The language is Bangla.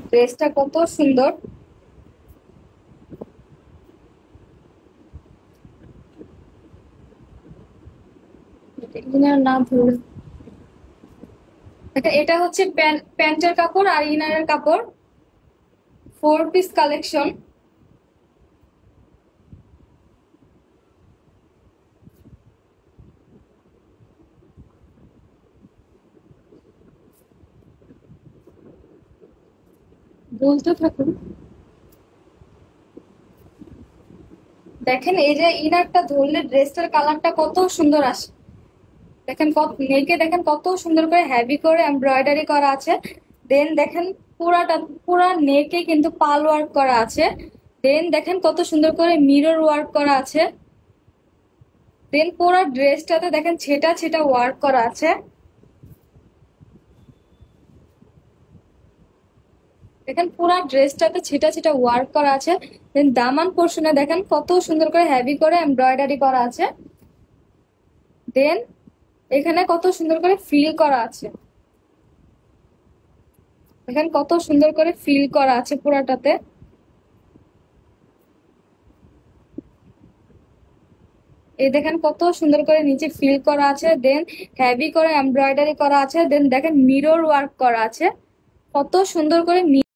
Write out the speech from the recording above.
ড্রেসটা কত সুন্দর। ইনার না ভুল, দেখেন এটা হচ্ছে প্যান্টের কাপড় আর ইনারের কাপড়, 4 পিস কালেকশন। বলতে থাকুন। দেখেন এই যে ইনারটা ধরলে ড্রেসটার কালারটা কত সুন্দর আসে। দেখেন কত নেকে, দেখেন কত সুন্দর করে হেভি করে এমব্রয়ডারি করা আছে। দেন দেখেন পুরাটা, পুরা নেকে কিন্তু পাল ওয়ার্ক করা আছে। দেন দেখেন কত সুন্দর করে মিরর ওয়ার্ক করা আছে। দেন পুরা ড্রেসটাতে দেখেন ছেটা ছেটা ওয়ার্ক করা আছে। দেখেন পুরা ড্রেসটাতে ছেটা ছেটা ওয়ার্ক করা আছে। দেন দামান পোর্শনে দেখেন কত সুন্দর করে হেভি করে এমব্রয়ডারি করা আছে। দেন এখানে কত সুন্দর করে ফিল করা আছে। দেখেন কত সুন্দর করে ফিল করা আছে পুরাটাতে। এই দেখেন কত সুন্দর করে নিচে ফিল করা আছে। দেন হেভি করে এমব্রয়ডারি করা আছে। দেন দেখেন মিরর ওয়ার্ক করা আছে, কত সুন্দর করে